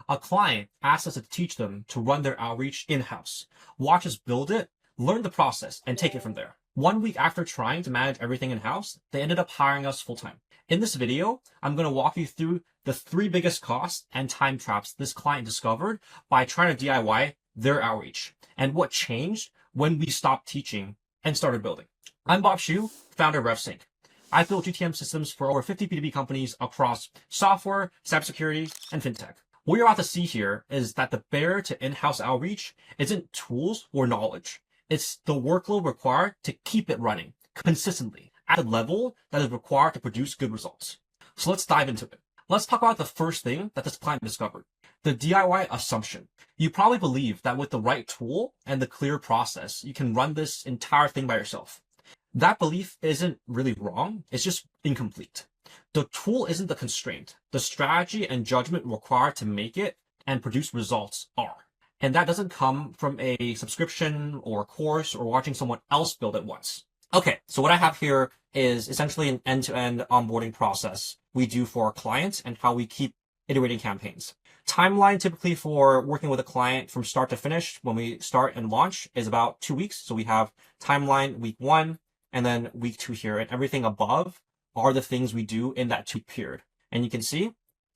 A client asked us to teach them to run their outreach in-house. Watch us build it, learn the process, and take it from there. 1 week after trying to manage everything in-house, they ended up hiring us full-time. In this video, I'm going to walk you through the 3 biggest costs and time traps this client discovered by trying to DIY their outreach, and what changed when we stopped teaching and started building. I'm Bob Shu, founder of RevSync. I've built GTM systems for over 50 B2B companies across software, cybersecurity, and fintech. What you're about to see here is that the barrier to in-house outreach isn't tools or knowledge. It's the workload required to keep it running consistently at the level that is required to produce good results. So let's dive into it. Let's talk about the first thing that this client discovered, the DIY assumption. You probably believe that with the right tool and the clear process, you can run this entire thing by yourself. That belief isn't really wrong, it's just incomplete. The tool isn't the constraint. The strategy and judgment required to make it and produce results are. And that doesn't come from a subscription or a course or watching someone else build it once. Okay, so what I have here is essentially an end-to-end onboarding process we do for our clients and how we keep iterating campaigns. Timeline typically for working with a client from start to finish when we start and launch is about 2 weeks. So we have timeline week 1 and then week 2 here, and everything above are the things we do in that 2 period. And you can see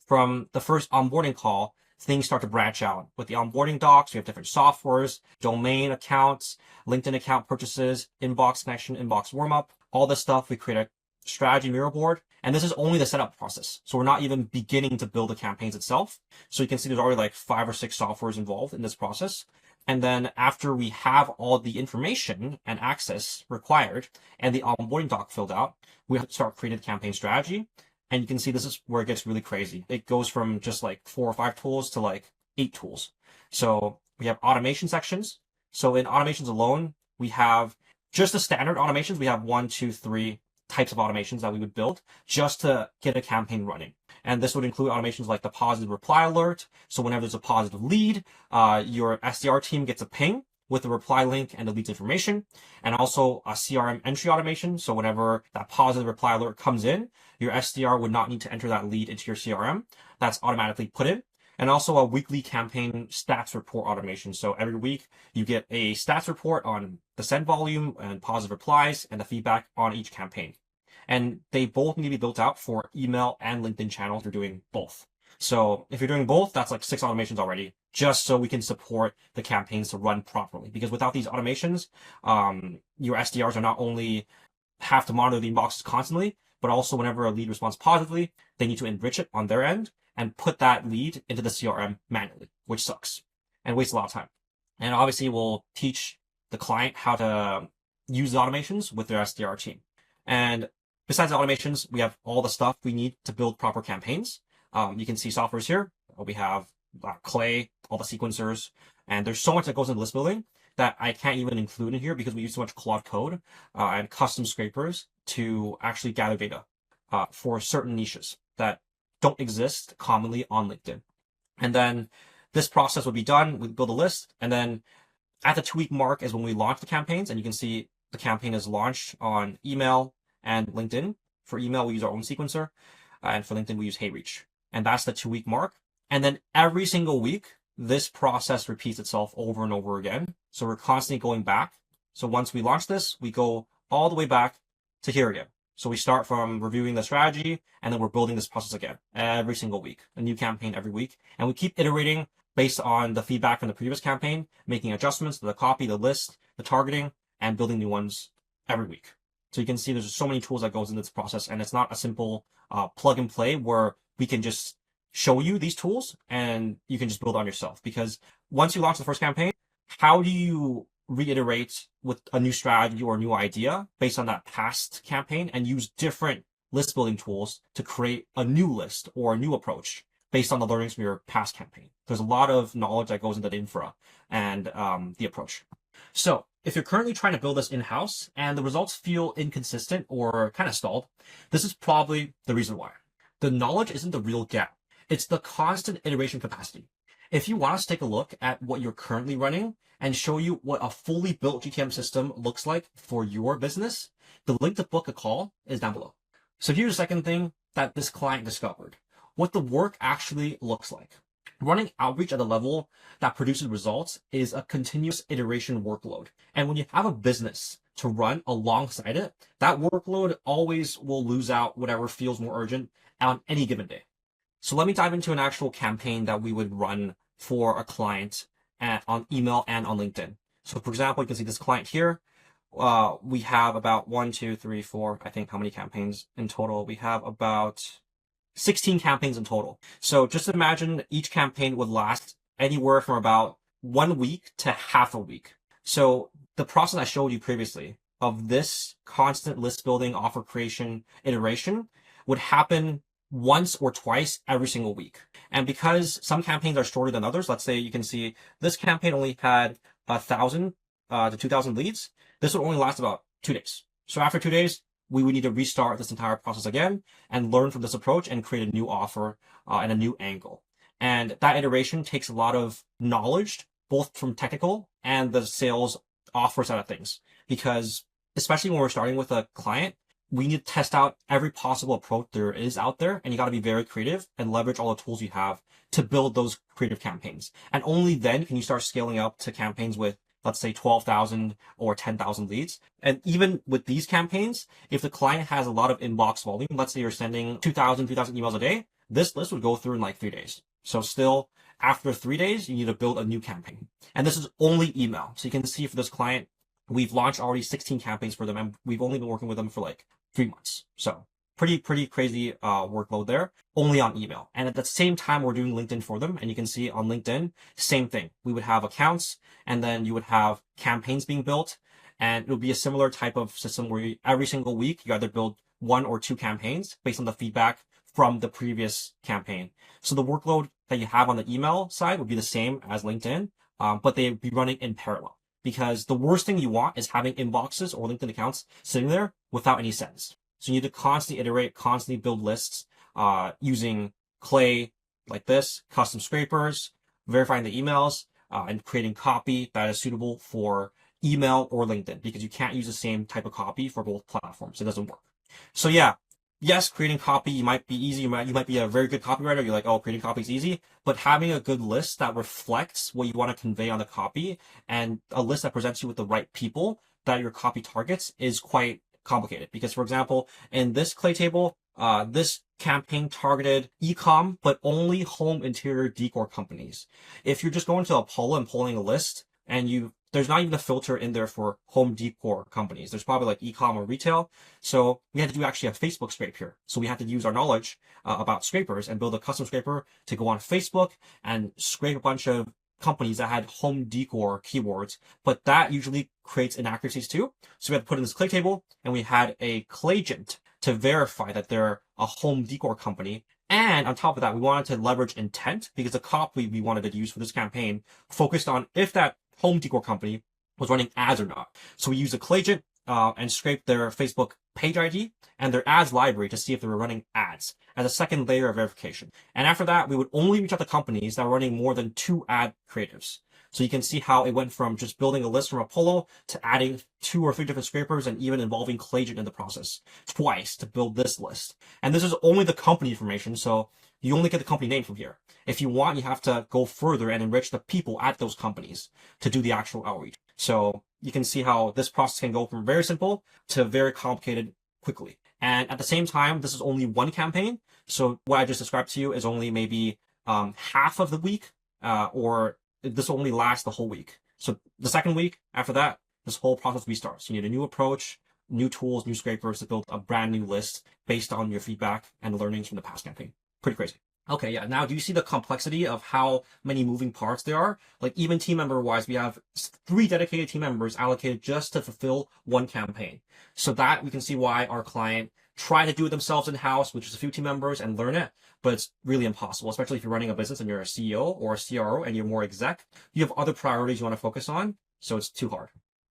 from the first onboarding call, things start to branch out. With the onboarding docs, we have different softwares, domain accounts, LinkedIn account purchases, inbox connection, inbox warm-up, all this stuff. We create a strategy mirror board. And this is only the setup process. So we're not even beginning to build the campaigns itself. So you can see there's already like 5 or 6 softwares involved in this process. And then after we have all the information and access required and the onboarding doc filled out, we have to start creating the campaign strategy. And you can see this is where it gets really crazy. It goes from just like 4 or 5 tools to like 8 tools. So we have automation sections. So in automations alone, we have just the standard automations. We have 1, 2, 3 types of automations that we would build just to get a campaign running. And this would include automations like the positive reply alert. So whenever there's a positive lead, your SDR team gets a ping with the reply link and the lead's information, and also a CRM entry automation. So whenever that positive reply alert comes in, your SDR would not need to enter that lead into your CRM. That's automatically put in. And also a weekly campaign stats report automation. So every week you get a stats report on the send volume and positive replies and the feedback on each campaign. And they both need to be built out for email and LinkedIn channels. You're doing both. So if you're doing both, that's like 6 automations already, just so we can support the campaigns to run properly. Because without these automations, your SDRs are not only have to monitor the inboxes constantly, but also whenever a lead responds positively, they need to enrich it on their end and put that lead into the CRM manually, which sucks and wastes a lot of time. And obviously we'll teach the client how to use the automations with their SDR team. And besides the automations, we have all the stuff we need to build proper campaigns. You can see softwares here. We have Clay, all the sequencers, and there's so much that goes into list building that I can't even include in here because we use so much Claude code and custom scrapers to actually gather data for certain niches that don't exist commonly on LinkedIn. And then this process would be done. We build a list, and then at the 2-week mark is when we launch the campaigns, and you can see the campaign is launched on email and LinkedIn. For email, we use our own sequencer, and for LinkedIn, we use HeyReach. And that's the 2-week mark. And then every single week, this process repeats itself over and over again. So we're constantly going back. So once we launch this, we go all the way back to here again. So we start from reviewing the strategy, and then we're building this process again every single week, a new campaign every week. And we keep iterating based on the feedback from the previous campaign, making adjustments to the copy, the list, the targeting, and building new ones every week. So you can see there's so many tools that goes into this process, and it's not a simple plug and play where we can just show you these tools and you can just build on yourself. Because once you launch the first campaign, how do you reiterate with a new strategy or a new idea based on that past campaign and use different list building tools to create a new list or a new approach based on the learnings from your past campaign? There's a lot of knowledge that goes into the infra and the approach. So if you're currently trying to build this in-house and the results feel inconsistent or kind of stalled, this is probably the reason why. The knowledge isn't the real gap. It's the constant iteration capacity. If you want us to take a look at what you're currently running and show you what a fully built GTM system looks like for your business, the link to book a call is down below. So here's the second thing that this client discovered, what the work actually looks like. Running outreach at a level that produces results is a continuous iteration workload. And when you have a business to run alongside it, that workload always will lose out whatever feels more urgent on any given day. So let me dive into an actual campaign that we would run for a client on email and on LinkedIn. So for example, you can see this client here. We have about 1, 2, 3, 4, I think how many campaigns in total? We have about 16 campaigns in total. So just imagine each campaign would last anywhere from about 1 week to half a week. So the process I showed you previously of this constant list building, offer creation, iteration would happen once or twice every single week. And because some campaigns are shorter than others, let's say you can see this campaign only had 1,000 to 2,000 leads. This would only last about 2 days. So after 2 days, we would need to restart this entire process again and learn from this approach and create a new offer and a new angle. And that iteration takes a lot of knowledge, both from technical and the sales offer side of things, because especially when we're starting with a client, we need to test out every possible approach there is out there, and you got to be very creative and leverage all the tools you have to build those creative campaigns. And only then can you start scaling up to campaigns with, let's say, 12,000 or 10,000 leads. And even with these campaigns, if the client has a lot of inbox volume, let's say you're sending 2,000, 3,000 emails a day, this list would go through in like 3 days. So still, after 3 days, you need to build a new campaign. And this is only email. So you can see for this client, we've launched already 16 campaigns for them, and we've only been working with them for like 3 months. So pretty crazy workload there, only on email. And at the same time, we're doing LinkedIn for them. And you can see on LinkedIn, same thing. We would have accounts, and then you would have campaigns being built. And it would be a similar type of system where every single week, you either build 1 or 2 campaigns based on the feedback from the previous campaign. So the workload that you have on the email side would be the same as LinkedIn, but they would be running in parallel. Because the worst thing you want is having inboxes or LinkedIn accounts sitting there without any sense. So you need to constantly iterate, constantly build lists using Clay like this, custom scrapers, verifying the emails, and creating copy that is suitable for email or LinkedIn, because you can't use the same type of copy for both platforms. It doesn't work. So yeah, yes, creating copy might be easy. You might be a very good copywriter. You're like, oh, creating copy is easy. But having a good list that reflects what you want to convey on the copy, and a list that presents you with the right people that your copy targets, is quite complicated. Because, for example, in this Clay table, this campaign targeted e-com, but only home interior decor companies. If you're just going to Apollo and pulling a list, and there's not even a filter in there for home decor companies. There's probably like e-com or retail. So we had to do actually a Facebook scrape here. So we had to use our knowledge about scrapers and build a custom scraper to go on Facebook and scrape a bunch of companies that had home decor keywords. But that usually creates inaccuracies too. So we had to put in this Clay table, and we had a Clayagent to verify that they're a home decor company. And on top of that, we wanted to leverage intent, because the copy we wanted to use for this campaign focused on if that home decor company was running ads or not. So we used a Clayagent and scraped their Facebook page ID and their ads library to see if they were running ads as a second layer of verification. And after that, we would only reach out to companies that were running more than 2 ad creatives. So you can see how it went from just building a list from Apollo to adding 2 or 3 different scrapers, and even involving Clayagent in the process twice to build this list. And this is only the company information, so you only get the company name from here. If you want, you have to go further and enrich the people at those companies to do the actual outreach. So you can see how this process can go from very simple to very complicated quickly. And at the same time, this is only one campaign. So what I just described to you is only maybe half of the week, or this will only last the whole week. So the second week after that, this whole process restarts. You need a new approach, new tools, new scrapers to build a brand new list based on your feedback and learnings from the past campaign. Pretty crazy. Okay, yeah. Now, do you see the complexity of how many moving parts there are? Like, even team member wise, we have 3 dedicated team members allocated just to fulfill one campaign. So that we can see why our client tried to do it themselves in-house, which is a few team members, and learn it. But it's really impossible, especially if you're running a business and you're a CEO or a CRO and you're more exec. You have other priorities you want to focus on, so it's too hard.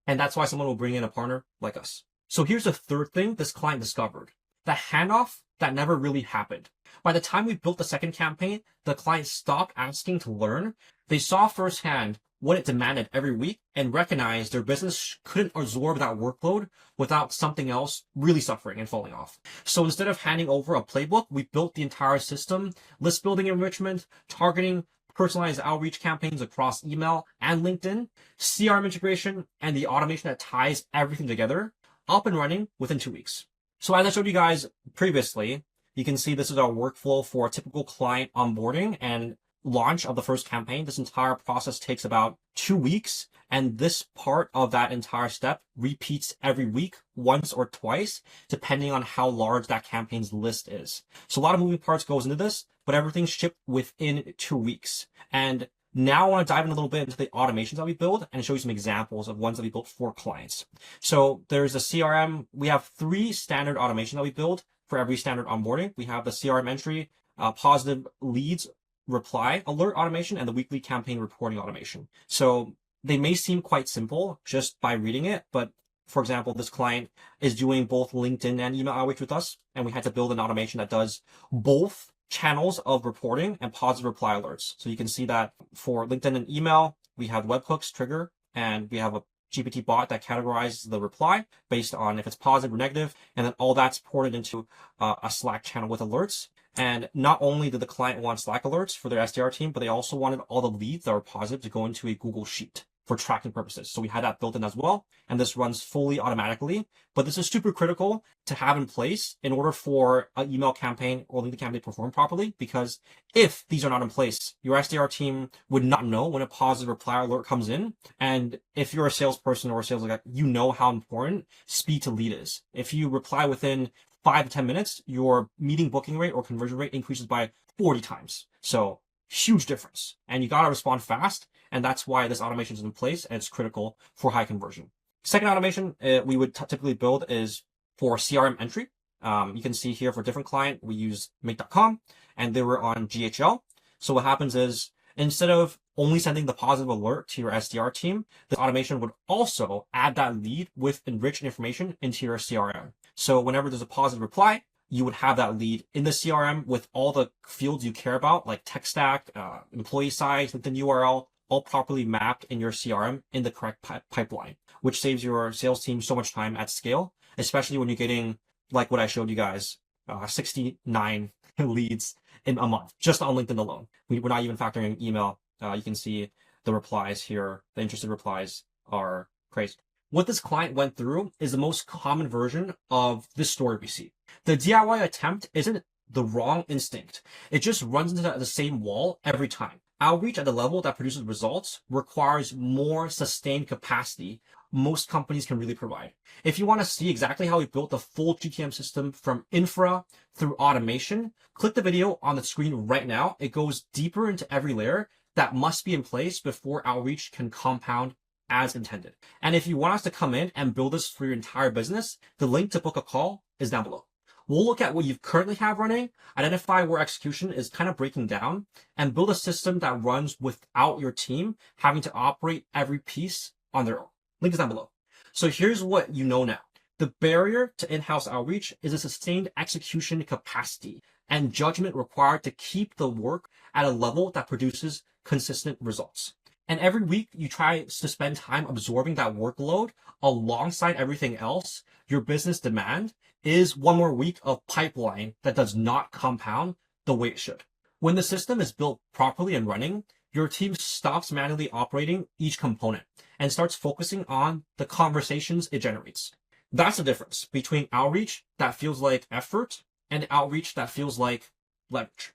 And that's why someone will bring in a partner like us. So here's the third thing this client discovered. The handoff that never really happened. By the time we built the second campaign, the client stopped asking to learn. They saw firsthand what it demanded every week and recognized their business couldn't absorb that workload without something else really suffering and falling off. So instead of handing over a playbook, we built the entire system, list building enrichment, targeting, personalized outreach campaigns across email and LinkedIn, CRM integration, and the automation that ties everything together, up and running within 2 weeks. So as I showed you guys previously, you can see this is our workflow for a typical client onboarding and launch of the first campaign. This entire process takes about 2 weeks, and this part of that entire step repeats every week, once or twice, depending on how large that campaign's list is. So a lot of moving parts goes into this, but everything's shipped within 2 weeks. And now I want to dive in a little bit into the automations that we build and show you some examples of ones that we built for clients. So there's a CRM. We have 3 standard automations that we build for every standard onboarding. We have the CRM entry, positive leads reply alert automation, and the weekly campaign reporting automation. So they may seem quite simple just by reading it, but for example, this client is doing both LinkedIn and email outreach with us, and we had to build an automation that does both channels of reporting and positive reply alerts. So you can see that for LinkedIn and email, we have webhooks trigger, and we have a GPT bot that categorizes the reply based on if it's positive or negative, and then all that's ported into a Slack channel with alerts. And not only did the client want Slack alerts for their SDR team, but they also wanted all the leads that were positive to go into a Google Sheet for tracking purposes. So we had that built in as well. And this runs fully automatically. But this is super critical to have in place in order for an email campaign or LinkedIn campaign to perform properly. Because if these are not in place, your SDR team would not know when a positive reply alert comes in. And if you're a salesperson or a sales guy, you know how important speed to lead is. If you reply within 5 to 10 minutes, your meeting booking rate or conversion rate increases by 40 times. So huge difference. And you got to respond fast. And that's why this automation is in place, and it's critical for high conversion. Second automation we would typically build is for CRM entry. You can see here for a different client, we use Make.com, and they were on GHL. So what happens is instead of only sending the positive alert to your SDR team, this automation would also add that lead with enriched information into your CRM. So whenever there's a positive reply, you would have that lead in the CRM with all the fields you care about, like tech stack, employee size, LinkedIn URL, all properly mapped in your CRM in the correct pipeline, which saves your sales team so much time at scale, especially when you're getting, like what I showed you guys, 69 leads in a month, just on LinkedIn alone. We're not even factoring email. You can see the replies here. The interested replies are crazy. What this client went through is the most common version of this story we see. The DIY attempt isn't the wrong instinct. It just runs into the same wall every time. Outreach at the level that produces results requires more sustained capacity most companies can really provide. If you want to see exactly how we built the full GTM system from infra through automation, click the video on the screen right now. It goes deeper into every layer that must be in place before outreach can compound as intended. And if you want us to come in and build this for your entire business, the link to book a call is down below. We'll look at what you currently have running, identify where execution is kind of breaking down, and build a system that runs without your team having to operate every piece on their own. Link is down below. So here's what you know now. The barrier to in-house outreach is a sustained execution capacity and judgment required to keep the work at a level that produces consistent results. And every week you try to spend time absorbing that workload alongside everything else, your business demand is one more week of pipeline that does not compound the way it should. When the system is built properly and running, your team stops manually operating each component and starts focusing on the conversations it generates. That's the difference between outreach that feels like effort and outreach that feels like leverage.